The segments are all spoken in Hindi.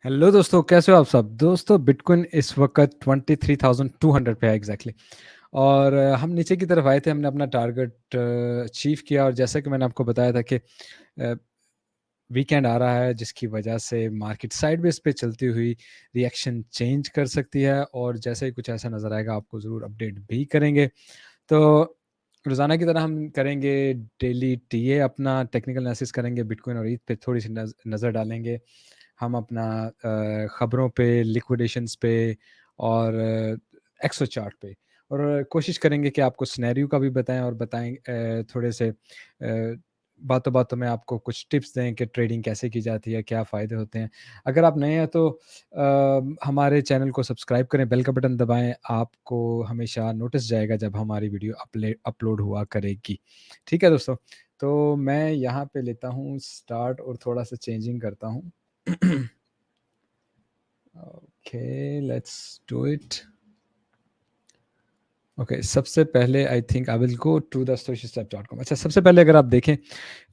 हेलो दोस्तों, कैसे हो आप सब? दोस्तों, बिटकॉइन इस वक्त 23,200 पे है एग्जैक्टली। और हम नीचे की तरफ आए थे, हमने अपना टारगेट अचीव किया। और जैसा कि मैंने आपको बताया था कि वीकेंड आ रहा है, जिसकी वजह से मार्केट साइडवेज पे चलती हुई रिएक्शन चेंज कर सकती है। और जैसे ही कुछ ऐसा नज़र आएगा, आपको ज़रूर अपडेट भी करेंगे। तो रोज़ाना की तरह हम करेंगे डेली टीए, अपना टेक्निकल एनालिसिस करेंगे, बिटकॉइन और ईथ पे थोड़ी सी नज़र डालेंगे। हम अपना ख़बरों पे, लिक्विडेशंस पे और एक्सो चार्ट पे, और कोशिश करेंगे कि आपको सिनेरियो का भी बताएं, और बताएं थोड़े से बातों-बातों में आपको कुछ टिप्स दें कि ट्रेडिंग कैसे की जाती है, क्या फ़ायदे होते हैं। अगर आप नए हैं तो हमारे चैनल को सब्सक्राइब करें, बेल का बटन दबाएँ, आपको हमेशा नोटिस जाएगा जब हमारी वीडियो अपलोड हुआ करेगी। ठीक है दोस्तों? तो मैं यहाँ पे लेता हूँ स्टार्ट और थोड़ा-सा चेंजिंग करता हूँ। Okay, let's do it. Okay, सबसे पहले I think I will go to the socialstep.com। अच्छा, सबसे पहले अगर आप देखें,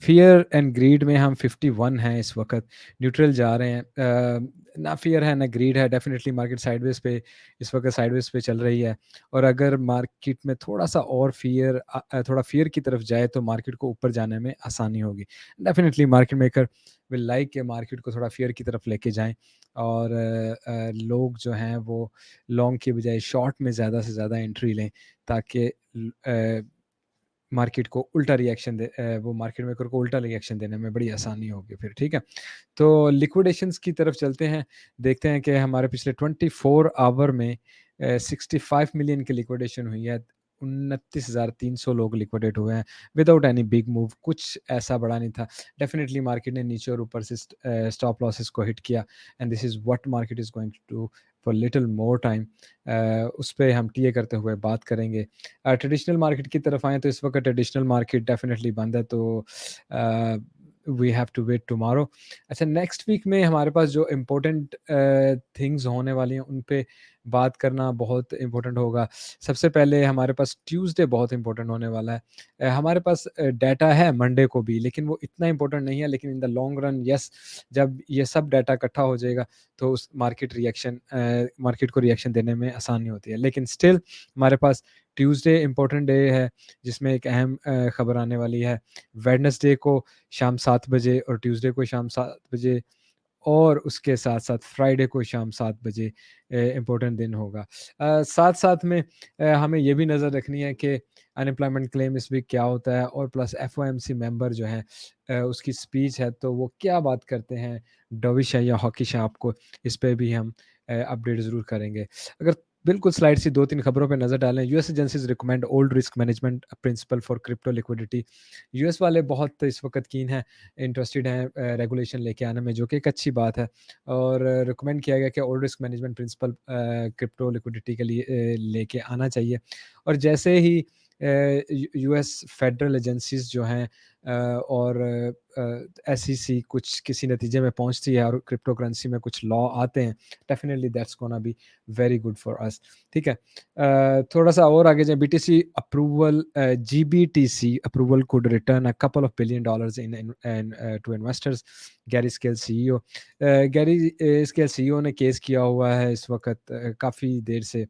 फियर एंड ग्रीड में हम 51 हैं इस वक्त, न्यूट्रल जा रहे हैं। ना फियर है ना ग्रीड है, डेफिनेटली मार्केट साइडवेज पे इस वक्त साइडवेज पे चल रही है। और अगर मार्केट में थोड़ा सा और थोड़ा फियर की तरफ जाए तो मार्केट को ऊपर जाने में आसानी होगी। Definitely market maker will like के मार्केट को थोड़ा फियर की तरफ लेके जाएं। और लोग जो हैं वो लॉन्ग की बजाय शॉर्ट में ज़्यादा से ज़्यादा एंट्री लें, ताकि मार्केट को उल्टा रिएक्शन वो मार्केट मेकर को उल्टा रिएक्शन देने में बड़ी आसानी होगी फिर। ठीक है? तो लिक्विडेशंस की तरफ चलते हैं, देखते हैं कि हमारे पिछले 24 आवर में 65 मिलियन की लिक्विडेशन हुई है। 29,300 लोग लिक्विडेट हुए हैं विदाउट एनी बिग मूव, कुछ ऐसा बड़ा नहीं था। डेफिनेटली मार्केट ने नीचे और ऊपर से स्टॉप लॉसेस को हिट किया, and this is what market is going to do for little more time. उस पे हम टीए करते हुए बात करेंगे। ट्रेडिशनल मार्केट की तरफ आएँ तो इस वक्त ट्रेडिशनल मार्केट डेफिनेटली बंद है, तो we have to wait tomorrow. अच्छा, नेक्स्ट वीक में हमारे पास जो इम्पोर्टेंट थिंग्स होने वाली हैं, उन पे बात करना बहुत इम्पोर्टेंट होगा। सबसे पहले हमारे पास ट्यूसडे बहुत इम्पोर्टेंट होने वाला है। हमारे पास डाटा है मंडे को भी, लेकिन वो इतना इम्पोर्टेंट नहीं है। लेकिन in the long run, yes, जब ये सब डाटा इकट्ठा हो जाएगा तो उस मार्केट को रिएक्शन देने में आसानी होती है। लेकिन स्टिल हमारे पास ट्यूसडे इम्पोर्टेंट डे है, जिसमें एक अहम खबर आने वाली है। वेडनेसडे को शाम 7 बजे और ट्यूसडे को शाम 7 बजे, और उसके साथ-साथ फ्राइडे को शाम 7 बजे इम्पोर्टेंट दिन होगा। साथ-साथ में हमें ये भी नज़र रखनी है कि अनएम्प्लॉयमेंट क्लेम इस वीक क्या होता है, और प्लस एफओएमसी मेंबर जो हैं, उसकी स्पीच है तो वो क्या बात करते हैं, डविश है या हॉकिश है, आपको इस पे भी हम अपडेट ज़रूर करेंगे। अगर बिल्कुल स्लाइड सी 2-3 खबरों पे नज़र डालें, US agencies recommend old risk management principle for crypto liquidity. US वाले बहुत इस वक़्त कीन हैं, इंटरेस्टेड हैं रेगुलेशन लेके आने में, जो कि एक अच्छी बात है। और रिकमेंड किया गया कि old risk management principle crypto liquidity के लिए लेके आना चाहिए। और जैसे ही यूएस फेडरल एजेंसीज जो हैं और एसईसी कुछ किसी नतीजे में पहुंचती है और क्रिप्टो करेंसी में कुछ लॉ आते हैं, definitely that's gonna be very good for us. ठीक है? थोड़ा सा और आगे जाए, BTC approval, GBTC approval could return a couple of billion dollars into investors, Grayscale CEO. Grayscale CEO ने केस किया हुआ है इस वक्त काफ़ी देर से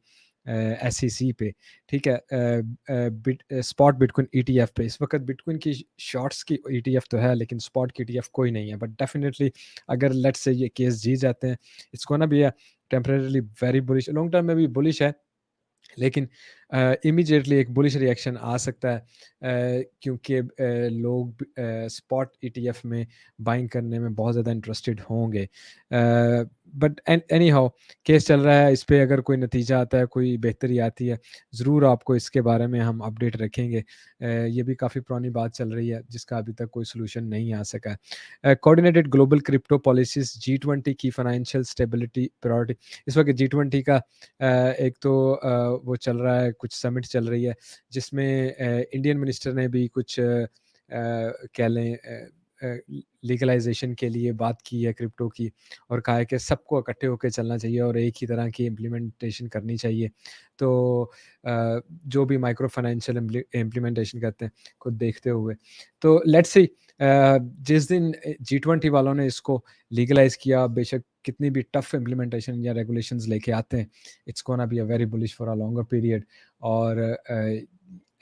एसईसी पे। ठीक है? स्पॉट बिटकॉइन ईटीएफ पे इस वक्त बिटकॉइन की शॉर्ट्स की ईटीएफ तो है, लेकिन स्पॉट की ईटीएफ कोई नहीं है। बट डेफिनेटली अगर लेट्स से ये केस जीत जाते हैं, it's gonna be a temporarily very bullish, long term में भी बुलिश है। लेकिन इमीडिएटली एक बुलिश रिएक्शन आ सकता है, क्योंकि लोग स्पॉट ईटीएफ में बाइंग करने में बहुत ज़्यादा इंटरेस्टेड होंगे। बट एनी हाउ, केस चल रहा है, इस पे अगर कोई नतीजा आता है, कोई बेहतरी आती है, ज़रूर आपको इसके बारे में हम अपडेट रखेंगे। ये भी काफ़ी पुरानी बात चल रही है, जिसका अभी तक कोई सोल्यूशन नहीं आ सका है। Coordinated global crypto policies, G20 की फाइनेंशियल स्टेबिलिटी प्रायोरिटी। इस वक्त जी20 का एक तो वो चल रहा है, कुछ समिट चल रही है, जिसमें इंडियन मिनिस्टर ने भी कुछ कह लें लीगलाइजेशन के लिए बात की है क्रिप्टो की, और कहा है कि सबको इकट्ठे होकर चलना चाहिए और एक ही तरह की इम्प्लीमेंटेशन करनी चाहिए। तो जो भी माइक्रो फाइनेंशियल इम्प्लीमेंटेशन करते हैं, खुद देखते हुए, तो लेट्स सी जिस दिन जी20 वालों ने इसको लीगलाइज किया, बेशक कितनी भी टफ इम्प्लीमेंटेशन या रेगुलेशंस लेके आते हैं, it's gonna be a very bullish for a longer period. और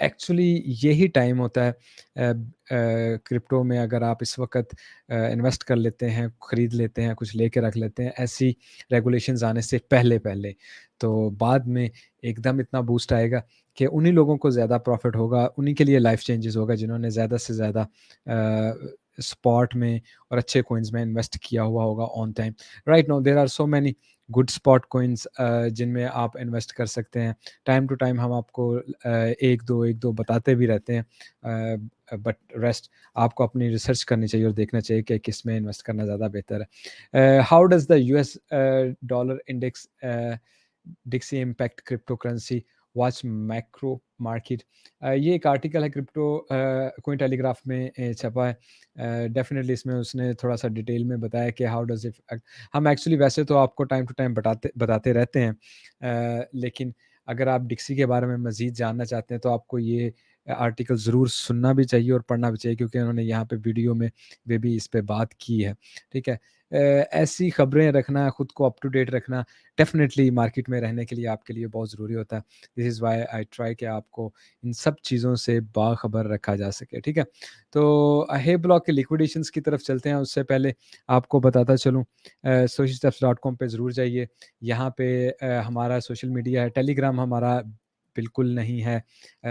एक्चुअली यही टाइम होता है क्रिप्टो में, अगर आप इस वक़्त इन्वेस्ट कर लेते हैं, खरीद लेते हैं, कुछ लेके रख लेते हैं, ऐसी रेगुलेशंस आने से पहले-पहले, तो बाद में एकदम इतना बूस्ट आएगा कि उन्हीं लोगों को ज़्यादा प्रॉफ़िट होगा, उन्हीं के लिए लाइफ़ चेंजेस होगा जिन्होंने ज़्यादा से ज़्यादा स्पॉट में और अच्छे कॉइन्स में इन्वेस्ट किया हुआ होगा on time. Right now there are so many good spot coins जिनमें आप इन्वेस्ट कर सकते हैं। टाइम टू टाइम हम आपको 1-2 बताते भी रहते हैं, बट रेस्ट आपको अपनी रिसर्च करनी चाहिए और देखना चाहिए कि किस में इन्वेस्ट करना ज़्यादा बेहतर है। How does the US dollar index DXY impact crypto currency, watch macro market. ये एक आर्टिकल है क्रिप्टो कोइन टेलीग्राफ में छपा है। डेफिनेटली इसमें उसने थोड़ा सा डिटेल में बताया कि हाउ डज़ इट। हम एक्चुअली वैसे तो आपको टाइम टू टाइम बताते बताते रहते हैं, लेकिन अगर आप डिक्सी के बारे में मज़ीद जानना चाहते हैं तो आपको ये आर्टिकल ज़रूर सुनना भी चाहिए और पढ़ना भी चाहिए, क्योंकि उन्होंने यहाँ पे वीडियो में वे भी इस पे बात की है। ठीक है? ऐसी खबरें रखना, खुद को अप टू डेट रखना डेफ़िनेटली मार्केट में रहने के लिए आपके लिए बहुत ज़रूरी होता है। This is why I try कि आपको इन सब चीज़ों से बाखबर रखा जा सके, ठीक है? तो हे ब्लॉक के लिक्विडेशंस की तरफ चलते हैं, उससे पहले आपको बताता चलूँ, socialsteps.com पे ज़रूर जाइए। यहाँ पे हमारा सोशल मीडिया है, टेलीग्राम हमारा बिल्कुल नहीं है,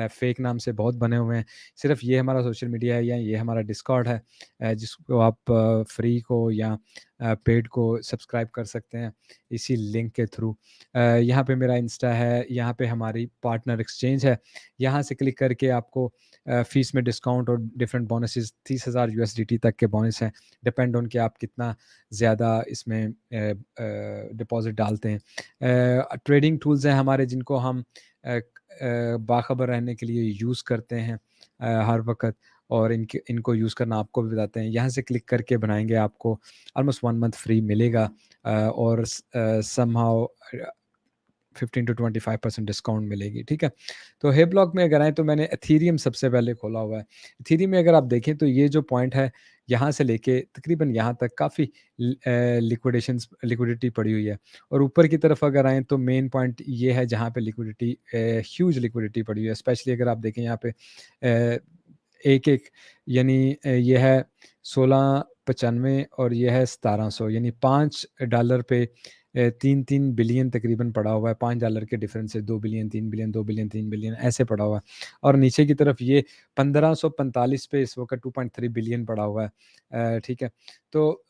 फ़ेक नाम से बहुत बने हुए हैं। सिर्फ़ ये हमारा सोशल मीडिया है, या ये हमारा डिस्कॉर्ड है, जिसको आप फ्री को या पेड को सब्सक्राइब कर सकते हैं इसी लिंक के थ्रू। यहाँ पे मेरा इंस्टा है, यहाँ पे हमारी पार्टनर एक्सचेंज है। यहाँ से क्लिक करके आपको फ़ीस में डिस्काउंट और डिफरेंट बोनसेस 30,000 यूएसडीटी तक के बोनस हैं, डिपेंड ऑन कि आप कितना ज़्यादा इसमें डिपॉज़िट डालते हैं। ट्रेडिंग टूल्स हैं हमारे, जिनको हम बाखबर रहने के लिए यूज़ करते हैं हर वक़्त, और इनको यूज़ करना आपको भी बताते हैं। यहाँ से क्लिक करके बनाएँगे, आपको ऑलमोस्ट 1 मंथ फ्री मिलेगा, और समहाउ 15 टू 25% डिस्काउंट मिलेगी, ठीक है? तो हे ब्लॉक में अगर आएँ तो मैंने एथेरियम सबसे पहले खोला हुआ है। एथेरियम में अगर आप देखें तो ये जो पॉइंट है, यहाँ से लेके तकरीबन यहाँ तक काफ़ी लिक्विडिटी पड़ी हुई है, और ऊपर की तरफ अगर आएँ तो मेन पॉइंट ये है जहाँ पे लिक्विडिटी ह्यूज लिक्विडिटी पड़ी हुई है। स्पेशली अगर आप देखें यहाँ पे एक-एक, यानी ये है 1695 और ये है 1700, यानी $5 पे 3-3 बिलियन तकरीबन पड़ा हुआ है। $5 के डिफरेंस से 2 बिलियन, 3 बिलियन, 2 बिलियन, 3 बिलियन ऐसे पड़ा हुआ है। और नीचे की तरफ ये 1545 पे इस वक़्त 2.3 बिलियन पड़ा हुआ है। ठीक है? तो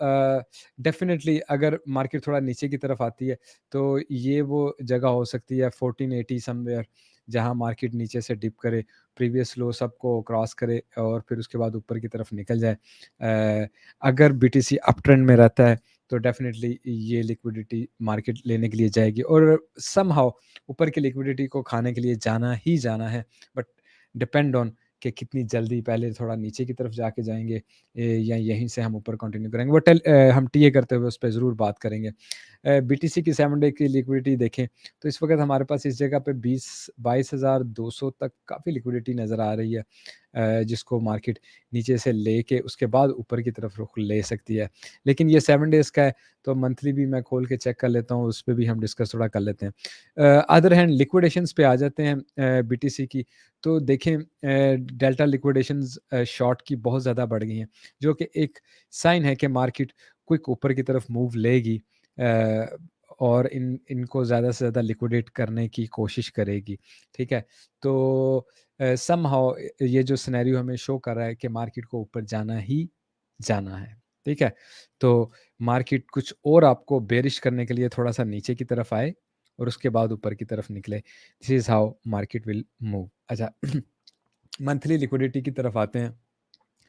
डेफ़िनेटली अगर मार्केट थोड़ा नीचे की तरफ आती है, तो ये वो जगह हो सकती है 1480 समवेयर, जहाँ मार्केट नीचे से डिप करे, प्रीवियस लो सबको क्रॉस करे और फिर उसके बाद ऊपर की तरफ निकल जाए। अगर बीटीसी अप ट्रेंड में रहता है, तो डेफ़िनेटली ये लिक्विडिटी मार्केट लेने के लिए जाएगी, और समहाउ ऊपर की लिक्विडिटी को खाने के लिए जाना ही जाना है। बट डिपेंड ऑन कि कितनी जल्दी, पहले थोड़ा नीचे की तरफ जाके जाएँगे, या यहीं से हम ऊपर कंटिन्यू करेंगे। वो हम टीए करते हुए उस पे ज़रूर बात करेंगे। बीटीसी की 7 डे की लिक्विडिटी देखें, तो इस वक़्त हमारे पास इस जगह पे 22,200 तक काफ़ी लिक्विडिटी नज़र आ रही है, जिसको मार्केट नीचे से लेके उसके बाद ऊपर की तरफ रुख ले सकती है। लेकिन ये 7 डेज़ का है, तो मंथली भी मैं खोल के चेक कर लेता हूँ, उस पे भी हम डिस्कस थोड़ा कर लेते हैं। अदर हैंड लिक्विडेशंस पे आ जाते हैं बीटीसी की, तो देखें डेल्टा लिक्विडेशंस शॉर्ट की बहुत ज़्यादा बढ़ गई हैं, जो कि एक साइन है कि मार्केट क्विक ऊपर की तरफ मूव लेगी, और इनको ज़्यादा से ज़्यादा लिक्विडेट करने की कोशिश करेगी, ठीक है? तो समहाउ ये जो सिनेरियो हमें शो कर रहा है कि मार्केट को ऊपर जाना ही जाना है, ठीक है? तो मार्केट कुछ और आपको बेरिश करने के लिए थोड़ा-सा नीचे की तरफ आए और उसके बाद ऊपर की तरफ निकले। This is how market will move. अच्छा, मंथली लिक्विडिटी की तरफ आते हैं।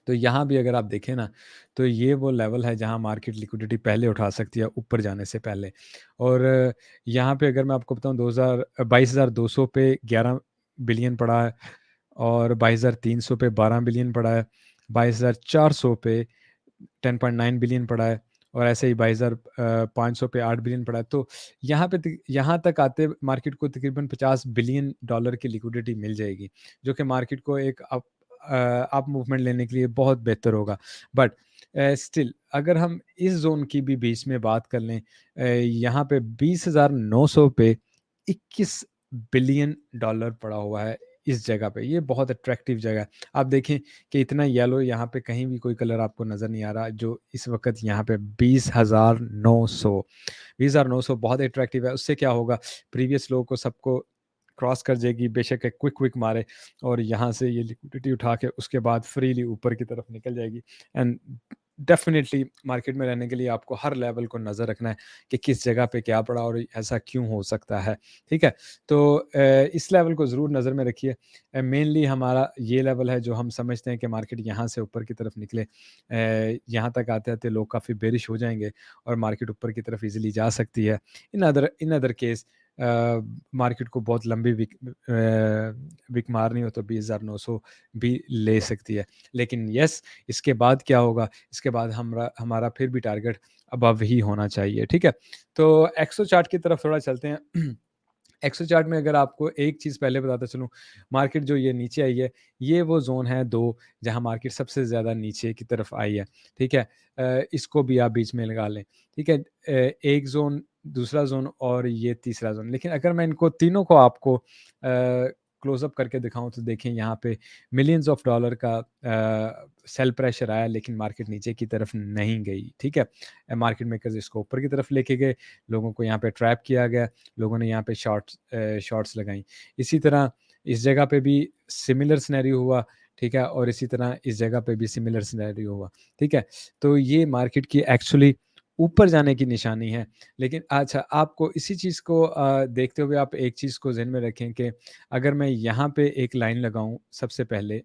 तो यहाँ भी अगर आप देखें ना, तो ये वो लेवल है जहाँ मार्केट लिक्विडिटी पहले उठा सकती है ऊपर जाने से पहले। और यहाँ पे अगर मैं आपको बताऊँ, 22,200 पे 11 बिलियन पड़ा है, और 22,300 पे 12 बिलियन पड़ा है, 22,400 पे 10.9 बिलियन पड़ा है, और ऐसे ही 22,500 पे 8 बिलियन पड़ा है। तो यहाँ तक आते मार्केट को तकरीबन $50 बिलियन की लिक्विडिटी मिल जाएगी, जो कि मार्केट को एक अप मूवमेंट लेने के लिए बहुत बेहतर होगा। बट स्टिल अगर हम इस ज़ोन की भी बीच में बात कर लें, यहाँ पे 20,900 पे 21 बिलियन डॉलर पड़ा हुआ है इस जगह पे। ये बहुत अट्रैक्टिव जगह है। आप देखें कि इतना येलो यहाँ पे कहीं भी कोई कलर आपको नज़र नहीं आ रहा, जो इस वक़्त यहाँ पे 20,900 20,900 बहुत अट्रैक्टिव है। उससे क्या होगा, प्रीवियस लो को सबको क्रॉस कर जाएगी, बेशक एक क्विक मारे और यहाँ से ये लिक्विडिटी उठा के उसके बाद फ्रीली ऊपर की तरफ निकल जाएगी। एंड डेफिनिटली मार्केट में रहने के लिए आपको हर लेवल को नज़र रखना है कि किस जगह पे क्या पड़ा और ऐसा क्यों हो सकता है, ठीक है? तो इस लेवल को ज़रूर नज़र में रखिए। मेनली हमारा ये लेवल है जो हम समझते हैं कि मार्केट यहाँ से ऊपर की तरफ निकले। यहाँ तक आते-आते लोग काफ़ी बेरिश हो जाएँगे और मार्केट ऊपर की तरफ ईज़िली जा सकती है। इन अदर केस मार्केट को बहुत लंबी विक मारनी हो तो 20,900 भी ले सकती है। लेकिन येस, इसके बाद क्या होगा? इसके बाद हमारा फिर भी टारगेट अबव ही होना चाहिए, ठीक है? तो एक्सो चार्ट की तरफ थोड़ा चलते हैं। एक्सेल चार्ट में अगर आपको एक चीज़ पहले बताता चलूँ, मार्केट जो ये नीचे आई है, ये वो ज़ोन है 2 जहाँ मार्केट सबसे ज़्यादा नीचे की तरफ आई है, ठीक है? इसको भी आप बीच में लगा लें, ठीक है? एक ज़ोन, दूसरा ज़ोन और ये तीसरा ज़ोन। लेकिन अगर मैं इनको तीनों को आपको क्लोज़ अप करके दिखाऊँ तो देखें यहाँ पे मिलियंस ऑफ डॉलर का सेल प्रेशर आया लेकिन मार्केट नीचे की तरफ नहीं गई, ठीक है? मार्केट मेकर्स इसको ऊपर की तरफ लेके गए, लोगों को यहाँ पे ट्रैप किया गया, लोगों ने यहाँ पे शॉर्ट्स लगाई। इसी तरह इस जगह पे भी सिमिलर सिनेरियो हुआ, ठीक है? और इसी तरह इस जगह पे भी सिमिलर सिनेरियो हुआ, ठीक है? तो ये मार्केट की एक्चुअली ऊपर जाने की निशानी है। लेकिन अच्छा, आपको इसी चीज़ को देखते हुए आप एक चीज़ को ज़हन में रखें कि अगर मैं यहाँ पे एक लाइन लगाऊँ सबसे पहले,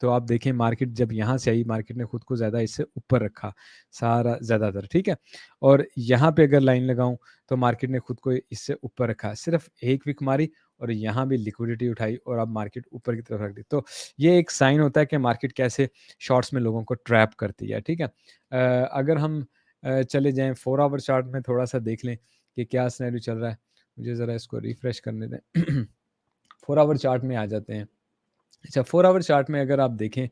तो आप देखें मार्केट जब यहाँ से आई, मार्केट ने खुद को ज़्यादा इससे ऊपर रखा, सारा ज़्यादातर, ठीक है? और यहाँ पे अगर लाइन लगाऊँ तो मार्केट ने खुद को इससे ऊपर रखा। सिर्फ़ एक विक मारी और यहाँ भी लिक्विडिटी उठाई और अब मार्केट ऊपर की तरफ रख दी। तो ये एक साइन होता है कि मार्केट कैसे शॉर्ट्स में लोगों को ट्रैप करती है, ठीक है? अगर हम चले जाएँ 4 आवर चार्ट में थोड़ा-सा देख लें कि क्या सिनेरियो चल रहा है। मुझे ज़रा इसको रिफ्रेश करने दें। 4 आवर चार्ट में आ जाते हैं। अच्छा, 4 आवर चार्ट में अगर आप देखें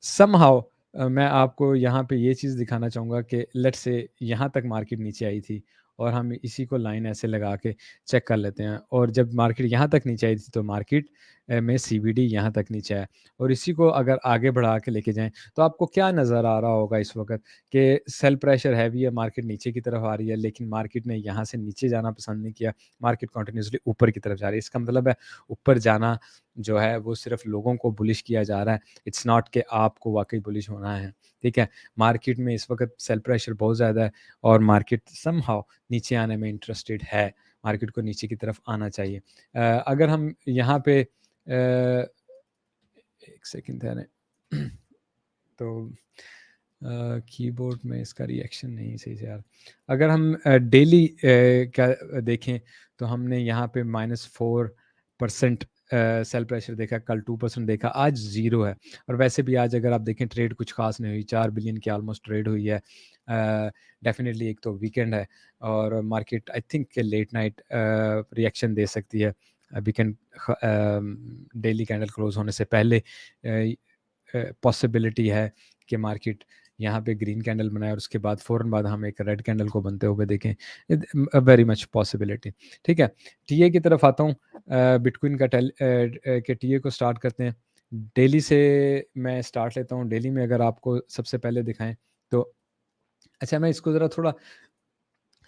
समहाउ मैं आपको यहाँ पे ये चीज़ दिखाना चाहूँगा कि लेट्स से यहाँ तक मार्केट नीचे आई थी और हम इसी को लाइन ऐसे लगा के चेक कर लेते हैं और जब मार्केट यहाँ तक नीचे आई थी तो मार्केट में सीवीडी यहाँ तक नीचे आया और इसी को अगर आगे बढ़ा के लेके जाएँ तो आपको क्या नज़र आ रहा होगा इस वक़्त कि सेल प्रेशर हैवी है, मार्केट नीचे की तरफ आ रही है लेकिन मार्केट ने यहाँ से नीचे जाना पसंद नहीं किया, मार्केट कंटिन्यूअसली ऊपर की तरफ जा रही है। इसका मतलब है ऊपर जाना जो है वो सिर्फ लोगों को बुलिश किया जा रहा है, इट्स नॉट कि आपको वाक़ई बुलिश होना है, ठीक है? मार्केट में इस वक़्त सेल प्रेशर बहुत ज़्यादा है और मार्केट समहाउ नीचे आने में इंटरेस्टेड है, मार्केट को नीचे की तरफ आना चाहिए। अगर हम यहाँ पे 1 सेकंड ठहरें। तो कीबोर्ड में इसका रिएक्शन नहीं सही से आ रहा। अगर हम डेली का देखें तो हमने यहाँ पे -4% सेल प्रेशर देखा, कल 2% देखा, आज 0 है और वैसे भी आज अगर आप देखें ट्रेड कुछ ख़ास नहीं हुई, 4 बिलियन की ऑलमोस्ट ट्रेड हुई है। डेफ़िनिटली एक तो वीकेंड है और market I think late night reaction दे सकती है। वीकेंड डेली कैंडल क्लोज़ होने से पहले पॉसिबिलिटी है कि मार्केट यहाँ पे ग्रीन कैंडल बनाए और उसके बाद फ़ौरन बाद हम एक रेड कैंडल को बनते हुए देखें। वेरी मच पॉसिबिलिटी, ठीक है? टीए की तरफ आता हूँ। बिटकॉइन का के टीए को स्टार्ट करते हैं। डेली से मैं स्टार्ट लेता हूँ। डेली में अगर आपको सबसे पहले दिखाएँ तो अच्छा, मैं इसको ज़रा थोड़ा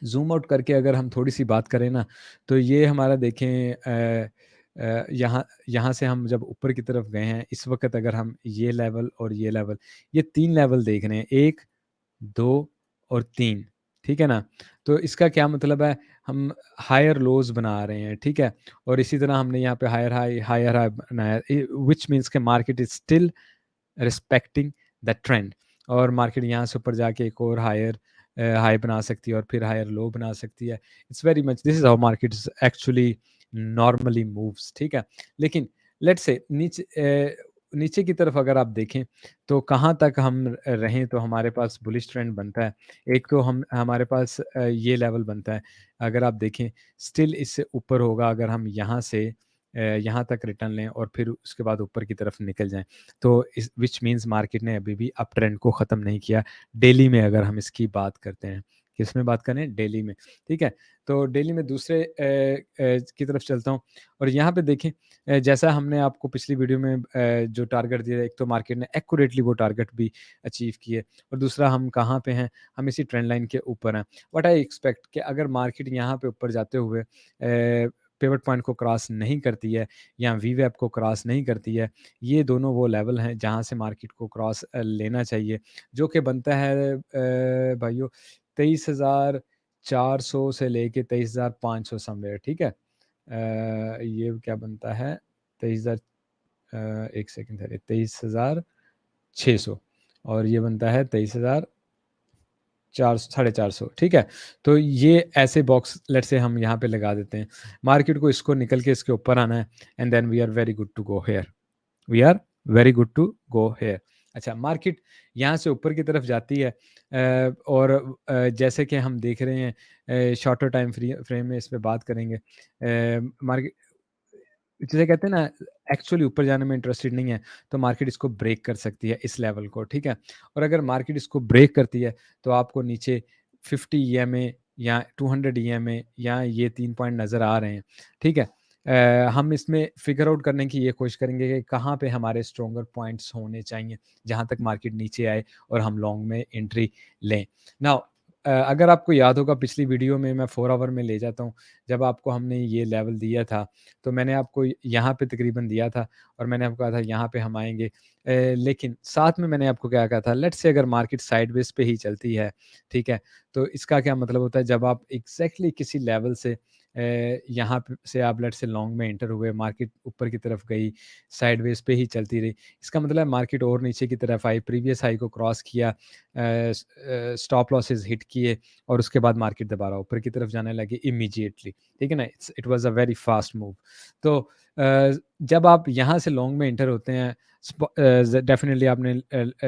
ज़ूम आउट करके अगर हम थोड़ी-सी बात करें ना, तो ये हमारा देखें यहाँ यहाँ से हम जब ऊपर की तरफ गए हैं, इस वक़्त अगर हम ये लेवल, ये 3 लेवल देख रहे हैं, 1, 2 और 3, ठीक है ना? तो इसका क्या मतलब है, हम हायर लोज़ बना रहे हैं, ठीक है? और इसी तरह हमने यहाँ पे हायर हाई बनाया, व्हिच मीन्स कि market is still respecting the trend और मार्केट यहाँ से ऊपर जाके एक और हायर हाई बना सकती है और फिर हायर लो बना सकती है। It's very much this is how market is actually normally moves, ठीक है? लेकिन लेट्स से नीचे की तरफ अगर आप देखें तो कहाँ तक हम रहें तो हमारे पास बुलिश ट्रेंड बनता है। एक तो हम हमारे पास ये लेवल बनता है। अगर आप देखें स्टिल इससे ऊपर होगा अगर हम यहाँ से यहाँ तक रिटर्न लें और फिर उसके बाद ऊपर की तरफ निकल जाएँ। तो इस व्हिच मीन्स मार्केट ने अभी भी अप ट्रेंड को ख़त्म नहीं किया। डेली में अगर हम इसकी बात करते हैं, किसमें बात करें? डेली में, ठीक है? तो डेली में दूसरे की तरफ चलता हूँ और यहाँ पे देखें जैसा हमने आपको पिछली वीडियो में जो टारगेट दिया, एक तो मार्केट ने एक्यूरेटली वो टारगेट भी अचीव किए और दूसरा हम कहाँ पे हैं? हम इसी ट्रेंड लाइन के ऊपर हैं। व्हाट आई एक्सपेक्ट कि अगर मार्केट यहाँ पे ऊपर जाते हुए पिवट पॉइंट को क्रॉस नहीं करती है या वीवैप को क्रॉस नहीं करती है, ये दोनों वो लेवल हैं जहाँ से मार्केट को क्रॉस लेना चाहिए, जो कि बनता है भाइयों 23,400 से लेके 23,500 समवेयर, ठीक है? ये क्या बनता है 23,000 1 सेकंड ठहरिए 23,600 और ये बनता है 23,000 4 450 ठीक है? तो ये ऐसे बॉक्स लेट्स से हम यहाँ पे लगा देते हैं। मार्केट को इसको निकल के इसके ऊपर आना है and then we are very good to go here. We are very good to go here. अच्छा, मार्केट यहाँ से ऊपर की तरफ जाती है और जैसे कि हम देख रहे हैं शॉर्टर टाइम फ्रेम में इस पे बात करेंगे। मार्केट जिसे कहते हैं ना एक्चुअली ऊपर जाने में इंटरेस्टेड नहीं है, तो मार्केट इसको ब्रेक कर सकती है इस लेवल को, ठीक है? और अगर मार्केट इसको ब्रेक करती है, तो आपको नीचे 50 ईएमए या 200 ईएमए या ये 3 पॉइंट नज़र आ रहे हैं, ठीक है? हम इसमें फिगर आउट करने की ये कोशिश करेंगे कि कहाँ पे हमारे स्ट्रॉन्गर पॉइंट्स होने चाहिए, जहाँ तक मार्केट नीचे आए और हम लॉन्ग में एंट्री लें। नाउ अगर आपको याद होगा पिछली वीडियो में मैं 4 आवर में ले जाता हूँ, जब आपको हमने ये लेवल दिया था तो मैंने आपको यहाँ पे तकरीबन दिया था और मैंने आपको कहा था यहाँ पे हम आएँगे। लेकिन साथ में मैंने आपको क्या कहा था लेट्स से अगर मार्केट साइडवेज़ पे ही चलती है, ठीक है? तो इसका क्या मतलब होता है जब आप एग्ज़ैक्टली किसी लेवल से यहाँ पे से आप लेट्स से लॉन्ग में एंटर हुए, मार्केट ऊपर की तरफ गई, साइडवेज़ पे ही चलती रही। इसका मतलब है मार्केट और नीचे की तरफ आई, प्रीवियस हाई को क्रॉस किया, स्टॉप लॉसेस हिट किए और उसके बाद मार्केट दोबारा ऊपर की तरफ जाने लगी इमीडिएटली। ठीक है ना? It was a very fast move. तो जब आप यहाँ से लॉन्ग में एंटर होते हैं डेफ़िनिटली आपने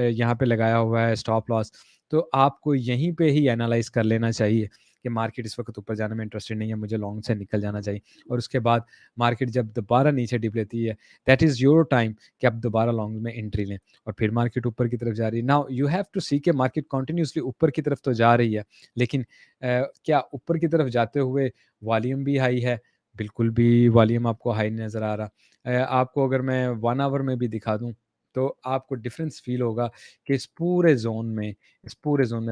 यहाँ पे लगाया हुआ है स्टॉप लॉस, तो आपको यहीं पे ही एनालाइज़ कर लेना चाहिए कि मार्केट इस वक़्त ऊपर जाने में इंटरेस्टेड नहीं है, मुझे लॉन्ग से निकल जाना चाहिए और उसके बाद मार्केट जब दोबारा नीचे डिप लेती है, दैट इज़ योर टाइम कि आप दोबारा लॉन्ग में एंट्री लें और फिर मार्केट ऊपर की तरफ जा रही है। नाउ यू हैव टू सी कि मार्केट कंटीन्यूअसली ऊपर की तरफ तो जा रही है, लेकिन क्या ऊपर की तरफ जाते हुए वॉल्यूम भी हाई है? बिल्कुल भी वॉल्यूम आपको हाई नहीं नज़र आ रहा। आपको अगर मैं 1 आवर में भी दिखा दूँ, तो आपको डिफ़रेंस फ़ील होगा कि इस पूरे ज़ोन में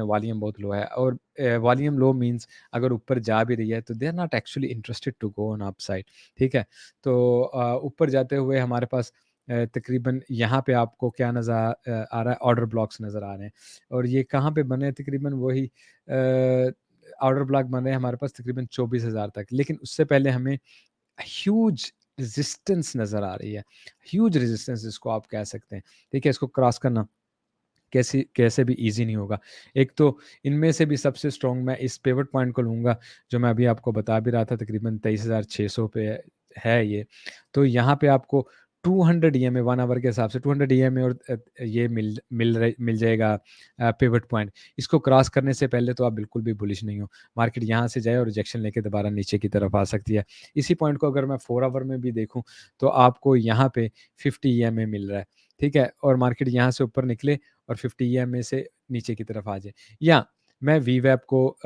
वॉल्यूम बहुत लो है और वॉल्यूम लो मीन्स अगर ऊपर जा भी रही है, तो they are not actually interested to go on upside, ठीक है? तो ऊपर जाते हुए हमारे पास तकरीबन यहाँ पे आपको क्या आ रहा है ऑर्डर ब्लॉक्स नज़र आ रहे हैं और ये कहाँ पे बने हैं तकरीबन वही ऑर्डर ब्लॉक बने हैं हमारे पास तकरीबन 24,000 तक। लेकिन उससे पहले हमें ह्यूज रेजिस्टेंस नज़र आ रही है। ह्यूज रेजिस्टेंस जिसको आप कह सकते हैं। ठीक है? इसको क्रॉस करना कैसे कैसे भी ईज़ी नहीं होगा। एक तो इनमें से भी सबसे स्ट्रॉन्ग मैं इस पिवट पॉइंट को लूँगा, जो मैं अभी आपको बता भी रहा था तकरीबन 23,600 पे है ये। तो यहाँ पे आपको 200 ईएमए 1 आवर के हिसाब से 200 ईएमए और ये मिल जाएगा पिवट पॉइंट। इसको क्रॉस करने से पहले तो आप बिल्कुल भी बुलिश नहीं हो। मार्केट यहाँ से जाए और रिजेक्शन लेके दोबारा नीचे की तरफ आ सकती है। इसी पॉइंट को अगर मैं 4 आवर में भी देखूँ, तो आपको यहाँ पे 50 ईएमए मिल रहा है, ठीक है? और मार्केट यहाँ से ऊपर निकले और 50 ईएमए से नीचे की तरफ आ जाए या मैं वीवैप को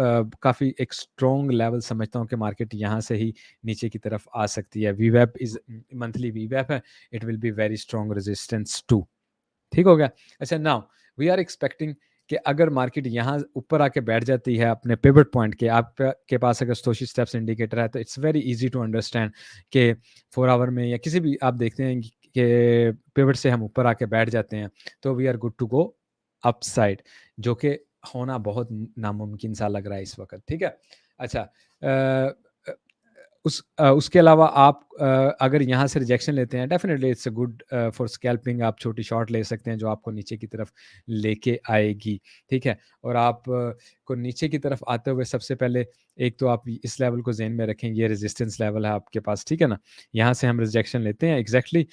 काफ़ी एक स्ट्रॉन्ग लेवल समझता हूँ कि मार्केट यहाँ से ही नीचे की तरफ आ सकती है। वीवैप इज़ मंथली वीवैप है, it will be very strong resistance too. ठीक हो गया? अच्छा नाउ वी आर एक्सपेक्टिंग कि अगर मार्केट यहाँ ऊपर आके बैठ जाती है अपने पिवट पॉइंट के आपके पास अगर स्टोची स्टेप्स इंडिकेटर है तो it's very easy to understand कि 4 आवर में या किसी भी आप देखते हैं कि पिवट से हम ऊपर आके बैठ जाते हैं, तो we are good to go upside जो कि होना बहुत नामुमकिन सा लग रहा है इस वक़्त, ठीक है? अच्छा अ, उसके अलावा आप अगर यहाँ से रिजेक्शन लेते हैं definitely it's a good for scalping आप छोटी शॉट ले सकते हैं जो आपको नीचे की तरफ लेके आएगी, ठीक है? और आप को नीचे की तरफ आते हुए सबसे पहले एक तो आप इस लेवल को ज़हन में रखें, ये रेजिस्टेंस लेवल है आपके पास, ठीक है ना? यहाँ से हम रिजेक्शन लेते हैं एग्ज़ैक्टली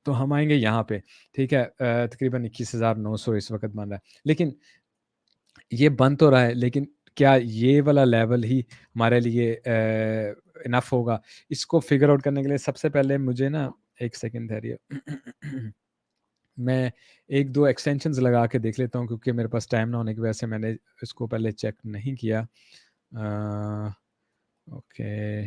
तो हम आएँगे यहाँ पे, ठीक है? तकरीबन 21,900 इस वक़्त बन रहा है। लेकिन ये बन तो रहा है, लेकिन क्या ये वाला लेवल ही हमारे लिए इनफ होगा? इसको फिगर आउट करने के लिए सबसे पहले मुझे ना 1 सेकंड ठहरिए। मैं 1-2 एक्सटेंशंस लगा के देख लेता हूँ, क्योंकि मेरे पास टाइम ना होने की वजह से मैंने इसको पहले चेक नहीं किया। ओके।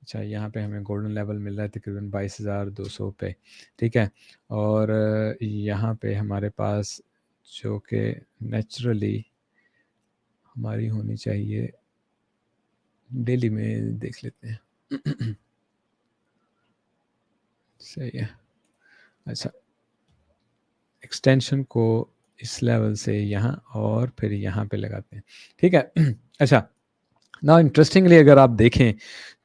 अच्छा, यहाँ पे हमें गोल्डन लेवल मिल रहा है तकरीबन 22,200 पे, ठीक है? और यहाँ पे हमारे पास जो कि नेचुरली हमारी होनी चाहिए, डेली में देख लेते हैं। सही है। अच्छा, एक्सटेंशन को इस लेवल से यहाँ और फिर यहाँ पे लगाते हैं, ठीक है? अच्छा, नाउ इंटरेस्टिंगली अगर आप देखें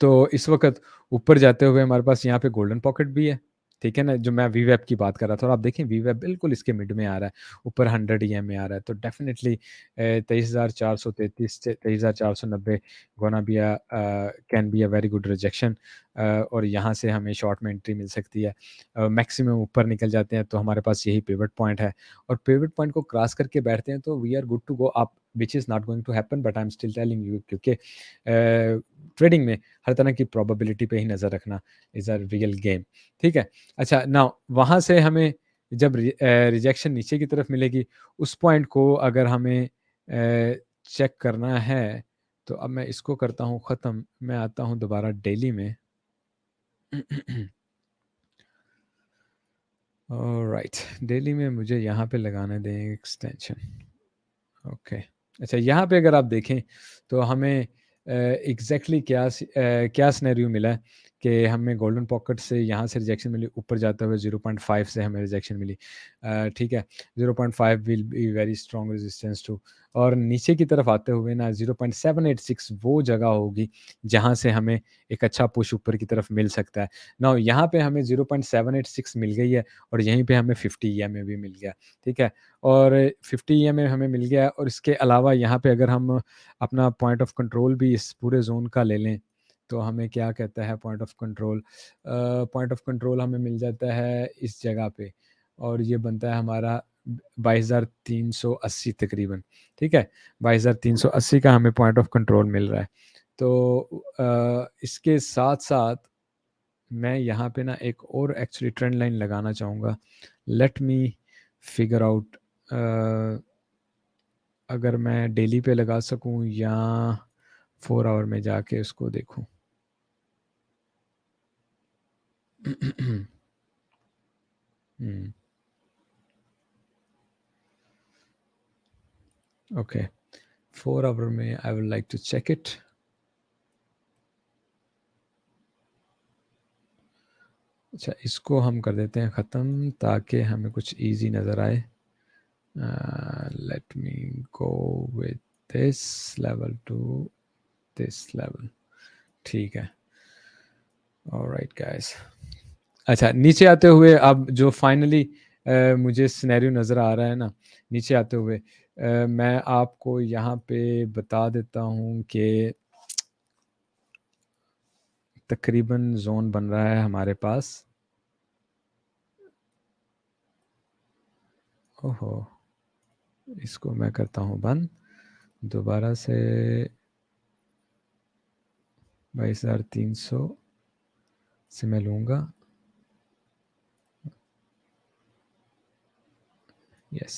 तो इस वक़्त ऊपर जाते हुए हमारे पास यहाँ पे गोल्डन पॉकेट भी है, ठीक है ना? जो मैं वीवैप की बात कर रहा था, और आप देखें वीवैप बिल्कुल इसके मिड में आ रहा है, ऊपर 100 ईएम में आ रहा है, तो डेफ़िनिटली 23,433 से 23,490 gonna be can be a very good rejection, और यहाँ से हमें शॉर्ट में एंट्री मिल सकती है। मैक्सिमम ऊपर निकल जाते हैं तो हमारे पास यही पिवट पॉइंट है, और पिवट पॉइंट को क्रॉस करके बैठते हैं तो we are good to go up, which is not going to happen, but I am still telling you, क्योंकि ट्रेडिंग में हर तरह की प्रोबेबिलिटी पे ही नज़र रखना इज़ अ रियल गेम, ठीक है? अच्छा, नाउ वहाँ से हमें जब रिजेक्शन नीचे की तरफ मिलेगी, उस पॉइंट को अगर हमें चेक करना है, तो अब मैं इसको करता हूँ ख़त्म, मैं आता हूँ दोबारा डेली में। ऑलराइट, डेली में मुझे यहाँ पे लगाने दें एक्सटेंशन। ओके। अच्छा, यहाँ पे अगर आप देखें तो हमें एग्ज़ैक्टली क्या सिनेरियो मिला है कि हमें गोल्डन पॉकेट से यहाँ से रिजेक्शन मिली, ऊपर जाते हुए 0.5 से हमें रिजेक्शन मिली। ठीक है, 0.5 will be very strong resistance too, और नीचे की तरफ आते हुए ना 0.786 वो जगह होगी जहाँ से हमें एक अच्छा पुश ऊपर की तरफ मिल सकता है। नाउ यहाँ पे हमें 0.786 मिल गई है, और यहीं पे हमें 50 ईएमए भी मिल गया, ठीक है? और 50 ईएमए हमें मिल गया है, और इसके अलावा यहाँ पे अगर हम अपना पॉइंट ऑफ कंट्रोल भी इस पूरे ज़ोन का ले लें, तो हमें क्या कहता है point of control? Point of control हमें मिल जाता है इस जगह पे, और ये बनता है हमारा 22,380 तकरीबन, ठीक है? 22,380 का हमें पॉइंट ऑफ कंट्रोल मिल रहा है। तो इसके साथ-साथ मैं यहाँ पे ना एक और एक्चुअली ट्रेंड लाइन लगाना चाहूँगा। लेट मी फिगर आउट, अगर मैं डेली पे लगा सकूँ या 4 आवर में जाके उसको देखूँ। हुँ, ओके, 4 आवर में I would like to check it. अच्छा, इसको हम कर देते हैं ख़त्म ताकि हमें कुछ ईज़ी नज़र आए। Let me go with this level to this level, ठीक है। Alright guys. अच्छा, नीचे आते हुए अब जो फाइनली मुझे सिनेरियो नज़र आ रहा है ना, नीचे आते हुए मैं आपको यहाँ पे बता देता हूँ कि तकरीबन ज़ोन बन रहा है हमारे पास। ओहो! इसको मैं करता हूँ बंद, दोबारा से 22,300 से मैं लूँगा। यस,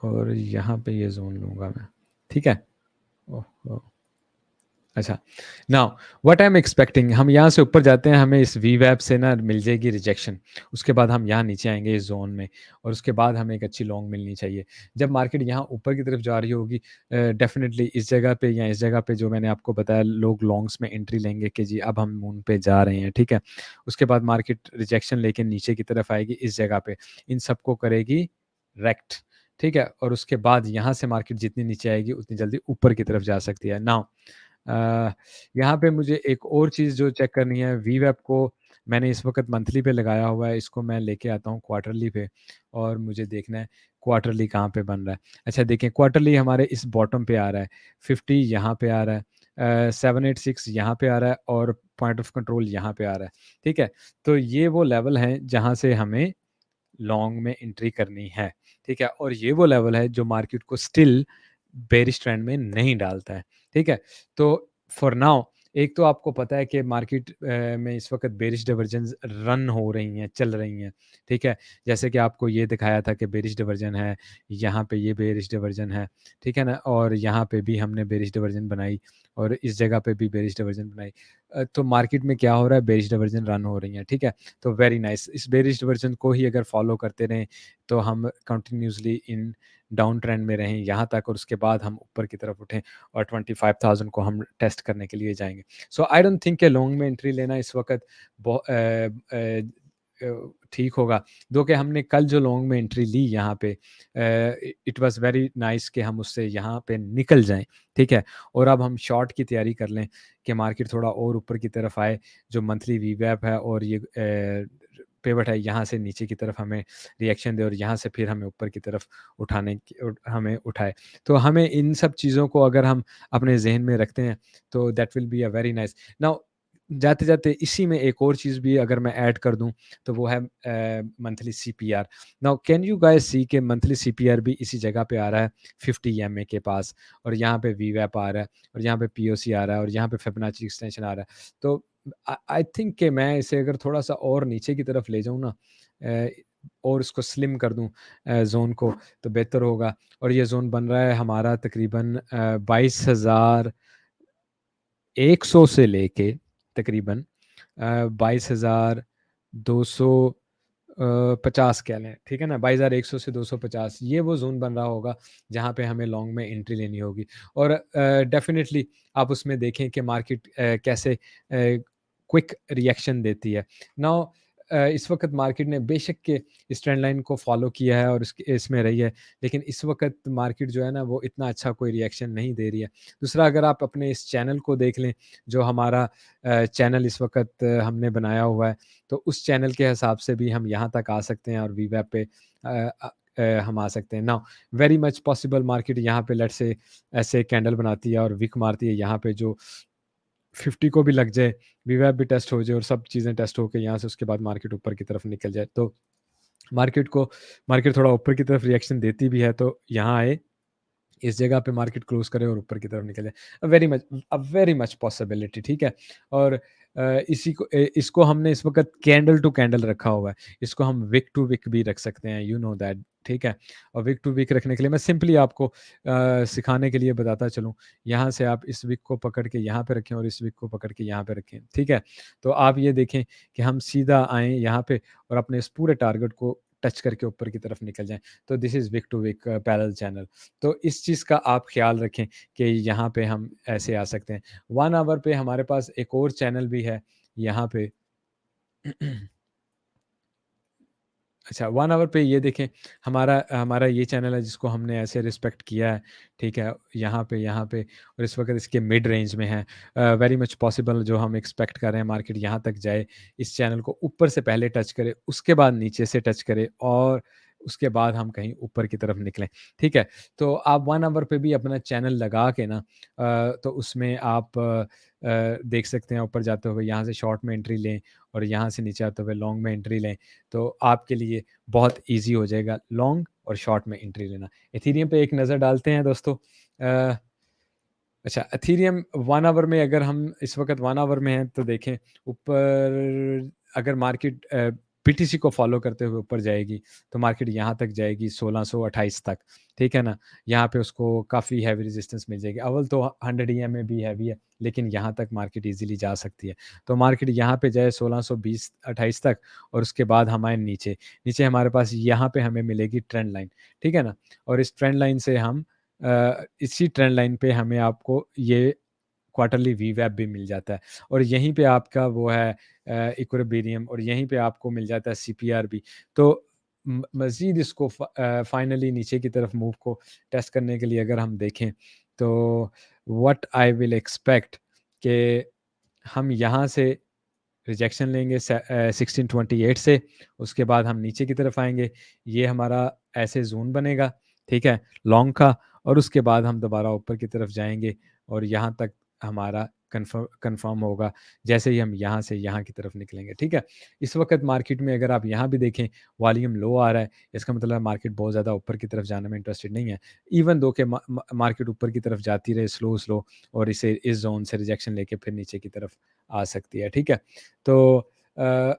और यहाँ पे ये ज़ोन लूँगा मैं, ठीक है? ओह! अच्छा, now what I am expecting, हम यहाँ से ऊपर जाते हैं, हमें इस वीवैप से ना मिल जाएगी रिजेक्शन। उसके बाद हम यहाँ नीचे आएँगे इस ज़ोन में, और उसके बाद हमें एक अच्छी लॉन्ग मिलनी चाहिए। जब मार्केट यहाँ ऊपर की तरफ जा रही होगी, डेफ़िनिटली इस जगह पे या इस जगह पे जो मैंने आपको बताया, लोग लॉन्ग्स में एंट्री लेंगे कि जी अब हम मून पे जा रहे हैं, ठीक है? उसके बाद मार्केट रिजेक्शन लेके नीचे की तरफ आएगी इस जगह पे, इन सबको करेगी रेक्ट, ठीक है? और उसके बाद यहाँ से मार्केट जितनी नीचे आएगी उतनी जल्दी ऊपर की तरफ जा सकती है। नाउ यहाँ पे मुझे एक और चीज़ जो चेक करनी है, वीवैप को मैंने इस वक़्त मंथली पे लगाया हुआ है, इसको मैं लेके आता हूँ क्वार्टरली पे, और मुझे देखना है क्वार्टरली कहाँ पे बन रहा है। अच्छा देखें, क्वार्टरली हमारे इस बॉटम पे आ रहा है, 50 यहाँ पे आ रहा है, 786 यहाँ पे आ रहा है, और पॉइंट ऑफ कंट्रोल यहाँ पे आ रहा है, ठीक है? तो ये वो लेवल हैं जहाँ से हमें लॉन्ग में एंट्री करनी है, ठीक है? और ये वो लेवल है जो मार्केट को स्टिल बेरिश ट्रेंड में नहीं डालता है, ठीक है? तो फॉर नाउ एक तो आपको पता है कि मार्केट में इस वक़्त बेरिश डाइवर्जेंस रन हो रही हैं, चल रही हैं, ठीक है? जैसे कि आपको ये दिखाया था कि बेरिश डाइवर्जन है, यहाँ पे ये बेरिश डाइवर्जन है, ठीक है ना? और यहाँ पे भी हमने बेरिश डाइवर्जन बनाई और इस जगह पे भी बेरिश डाइवर्जन बनाई। तो मार्केट में क्या हो रहा है, बेरिश डाइवर्जन रन हो रही हैं, ठीक है? तो वेरी नाइस, इस बेरिश डाइवर्जन को ही अगर फॉलो करते रहें, तो हम कंटिन्यूअसली इन डाउन ट्रेंड में रहें यहाँ तक और उसके बाद हम ऊपर की तरफ उठें और 25,000 को हम टेस्ट करने के लिए जाएँगे। सो आई डोंट थिंक कि लॉन्ग में एंट्री लेना इस वक़्त ठीक होगा। दो कि हमने कल जो लॉन्ग में एंट्री ली यहाँ पे इट वाज़ वेरी नाइस कि हम उससे यहाँ पे निकल जाएँ, ठीक है? और अब हम शॉर्ट की तैयारी कर लें कि मार्केट थोड़ा और ऊपर की तरफ आए, जो मंथली वीवैप है और ये पिवट है, यहाँ से नीचे की तरफ हमें रिएक्शन दे और यहाँ से फिर हमें ऊपर की तरफ हमें उठाए। तो हमें इन सब चीज़ों को अगर हम अपने ज़हन में रखते हैं, तो that will be a very nice. Now जाते-जाते इसी में एक और चीज़ भी अगर मैं ऐड कर दूँ, तो वो है monthly CPR. Now can you guys see के मंथली सीपीआर भी इसी जगह पे आ रहा है 50 ईएमए के पास और यहाँ पे वीवैप आ रहा है और यहाँ पे पीओसी आ रहा है और यहाँ पे फिबोनाची एक्सटेंशन आ रहा है। तो आई थिंक कि मैं इसे अगर थोड़ा-सा और नीचे की तरफ ले जाऊँ ना अ, और इसको स्लिम कर दूँ ज़ोन को, तो बेहतर होगा और ये ज़ोन बन रहा है हमारा तकरीबन 22,100 से लेके तकरीबन 22,200 50 कह लें, ठीक है ना? 22,100 से 250 ये वो ज़ोन बन रहा होगा, जहाँ पे हमें लॉन्ग में एंट्री लेनी होगी और डेफ़िनिटली आप उसमें देखें कि मार्केट कैसे क्विक रिएक्शन देती है। नाउ इस वक़्त मार्केट ने बेशक के इस ट्रेंड लाइन को फ़ॉलो किया है और इसमें रही है, लेकिन इस वक़्त मार्केट जो है ना, वो इतना अच्छा कोई रिएक्शन नहीं दे रही है। दूसरा अगर आप अपने इस चैनल को देख लें, जो हमारा चैनल इस वक़्त हमने बनाया हुआ है, तो उस चैनल के हिसाब से भी हम यहाँ तक आ सकते हैं और वीवैप पे हम आ सकते हैं। Now very much possible market यहाँ पे लेट्स से ऐसे कैंडल बनाती है और विक मारती है यहाँ पे जो 50 को भी लग जाए, वीवैप भी टेस्ट हो जाए और सब चीज़ें टेस्ट होके यहाँ से उसके बाद मार्केट ऊपर की तरफ निकल जाए। तो मार्केट थोड़ा ऊपर की तरफ रिएक्शन देती भी है, तो यहाँ आए इस जगह पे मार्केट क्लोज़ करे और ऊपर की तरफ निकल जाए। वेरी मच पॉसिबिलिटी, ठीक है? और इसको हमने इस वक़्त कैंडल टू कैंडल रखा हुआ है। इसको हम विक टू विक भी रख सकते हैं, यू नो दैट, ठीक है? और विक टू विक रखने के लिए मैं सिंपली आपको सिखाने के लिए बताता चलूँ, यहाँ से आप इस विक को पकड़ के यहाँ पे रखें और इस विक को पकड़ के यहाँ पे रखें, ठीक है? तो आप ये देखें कि हम सीधा आएँ यहाँ पे और अपने इस पूरे टारगेट को टच करके ऊपर की तरफ निकल जाएँ। तो this is wick to wick parallel channel. तो इस चीज़ का आप ख़्याल रखें कि यहाँ पे हम ऐसे आ सकते हैं। 1 आवर पे हमारे पास एक और चैनल भी है यहाँ पे अच्छा 1 आवर पे ये देखें हमारा हमारा ये चैनल है जिसको हमने ऐसे रिस्पेक्ट किया है, ठीक है? यहाँ पे और इस वक़्त इसके मिड रेंज में है। वेरी मच पॉसिबल जो हम एक्सपेक्ट कर रहे हैं मार्केट यहाँ तक जाए, इस चैनल को ऊपर से पहले टच करे, उसके बाद नीचे से टच करे और उसके बाद हम कहीं ऊपर की तरफ निकलें, ठीक है? तो आप 1 आवर पे भी अपना चैनल लगा के ना तो उसमें आप देख सकते हैं ऊपर जाते हुए यहाँ से शॉर्ट में एंट्री लें और यहाँ से नीचे आते हुए लॉन्ग में एंट्री लें। तो आपके लिए बहुत ईज़ी हो जाएगा लॉन्ग और शॉर्ट में एंट्री लेना। इथेरियम पे एक नज़र डालते हैं दोस्तों। अ, अच्छा इथेरियम 1 आवर में अगर हम इस वक़्त 1 आवर में हैं तो देखें ऊपर अगर मार्केट बीटीसी को फ़ॉलो करते हुए ऊपर जाएगी, तो मार्केट यहाँ तक जाएगी 1628 तक, ठीक है ना? यहाँ पे उसको काफ़ी हैवी रेजिस्टेंस मिल जाएगी। अव्वल तो 100 ईएमए भी हैवी है, लेकिन यहाँ तक मार्केट ईज़िली जा सकती है। तो मार्केट यहाँ पे जाए 1620-28 तक और उसके बाद हम आए नीचे। नीचे हमारे पास यहाँ पे हमें मिलेगी ट्रेंड लाइन, ठीक है ना? और इस ट्रेंड लाइन से हम इसी ट्रेंड लाइन पे हमें आपको ये क्वार्टरली वीवैप भी मिल जाता है और यहीं पे आपका वो है इक्विलिब्रियम और यहीं पे आपको मिल जाता है सीपीआर भी। तो मज़ीद इसको फाइनली नीचे की तरफ मूव को टेस्ट करने के लिए अगर हम देखें, तो व्हाट आई विल एक्सपेक्ट कि हम यहाँ से रिजेक्शन लेंगे 1628 से, उसके बाद हम नीचे की तरफ आएँगे। ये हमारा ऐसे ज़ोन बनेगा, ठीक है? लॉन्ग का और उसके बाद हम दोबारा ऊपर की तरफ जाएँगे और यहाँ तक हमारा कन्फर्म होगा जैसे ही हम यहाँ से यहाँ की तरफ निकलेंगे, ठीक है? इस वक़्त मार्केट में अगर आप यहाँ भी देखें वॉल्यूम लो आ रहा है, इसका मतलब है मार्केट बहुत ज़्यादा ऊपर की तरफ जाने में इंटरेस्टेड नहीं है। इवन दो कि मार्केट ऊपर की तरफ जाती रहे स्लो और इसे इस ज़ोन से रिजेक्शन लेके फिर नीचे की तरफ आ सकती है, ठीक है? तो अ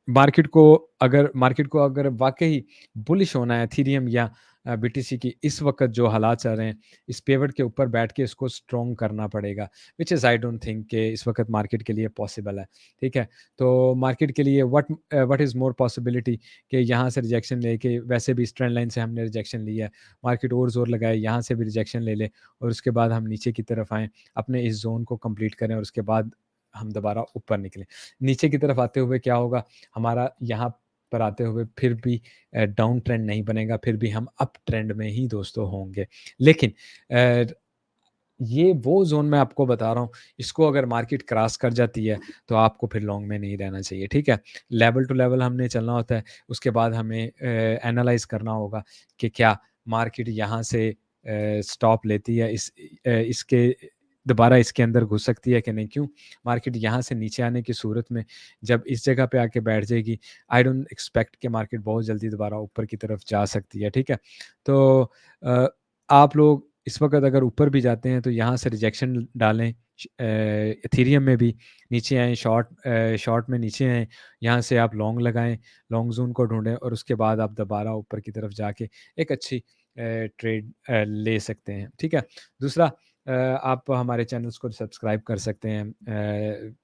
मार्केट को अगर वाक़ई बुलिश होना है एथेरियम या बीटीसी की इस वक़्त जो हालात चल रहे हैं, इस पिवट के ऊपर बैठ के इसको स्ट्रॉन्ग करना पड़ेगा, which is I don't think कि इस वक़्त मार्केट के लिए पॉसिबल है, ठीक है? तो मार्केट के लिए व्हाट इज़ मोर पॉसिबिलिटी कि यहाँ से रिजेक्शन लेके वैसे भी इस ट्रेंड लाइन से हमने रिजेक्शन लिया है, मार्केट और ज़ोर लगाए, यहाँ से भी रिजेक्शन ले ले और उसके बाद हम नीचे की तरफ आएँ, अपने इस ज़ोन को कंप्लीट करें और उसके बाद हम दोबारा ऊपर निकलें। नीचे की तरफ आते हुए क्या होगा हमारा यहाँ पर आते हुए फिर भी डाउन ट्रेंड नहीं बनेगा, फिर भी हम अप ट्रेंड में ही दोस्तों होंगे। लेकिन अ, ये वो ज़ोन मैं आपको बता रहा हूँ, इसको अगर मार्केट क्रॉस कर जाती है, तो आपको फिर लॉन्ग में नहीं रहना चाहिए, ठीक है? लेवल टू लेवल हमने चलना होता है, उसके बाद हमें एनालाइज़ करना होगा कि क्या मार्केट यहाँ से स्टॉप लेती है, इसके दोबारा इसके अंदर घुस सकती है कि नहीं? क्यों? मार्केट यहाँ से नीचे आने की सूरत में जब इस जगह पे आके बैठ जाएगी, आई डोंट एक्सपेक्ट कि मार्केट बहुत जल्दी दोबारा ऊपर की तरफ जा सकती है, ठीक है? तो अ, आप लोग इस वक़्त अगर ऊपर भी जाते हैं तो यहाँ से रिजेक्शन डालें एथेरियम में भी नीचे आएँ शॉर्ट में नीचे आएँ, यहाँ से आप लॉन्ग लगाएँ, लॉन्ग ज़ोन को ढूँढें और उसके बाद आप दोबारा ऊपर की तरफ जाके एक अच्छी ट्रेड ले सकते हैं, ठीक है? दूसरा आप हमारे चैनल्स को सब्सक्राइब कर सकते हैं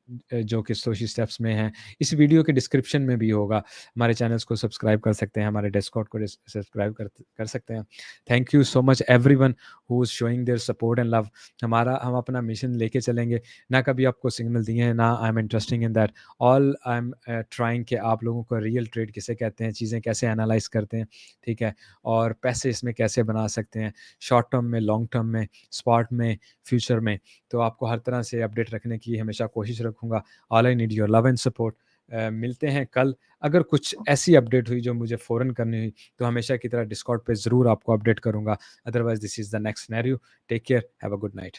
जो कि सोशी स्टेप्स में हैं। इस वीडियो के डिस्क्रिप्शन में भी होगा, हमारे चैनल्स को सब्सक्राइब कर सकते हैं, हमारे डिस्कॉर्ड को सब्सक्राइब कर सकते हैं। Thank you so much everyone who is showing their support and love. हम अपना मिशन लेके चलेंगे, ना कभी आपको सिग्नल दिए हैं, ना I am interesting in that. All I am trying कि आप लोगों को रियल ट्रेड किसे कहते हैं, चीज़ें कैसे एनालाइज़ करते हैं, ठीक है? और पैसे इसमें कैसे बना सकते हैं, शॉर्ट टर्म में, लॉन्ग टर्म में, स्पॉट में, फ्यूचर में। तो आपको हर तरह से अपडेट रखने की हमेशा कोशिश रखूँगा। All I need your love and support. मिलते हैं कल। अगर कुछ ऐसी अपडेट हुई जो मुझे फ़ौरन करनी हुई, तो हमेशा की तरह डिस्कॉर्ड पे ज़रूर आपको अपडेट करूँगा। Otherwise this is the next scenario. Take care, have a good night.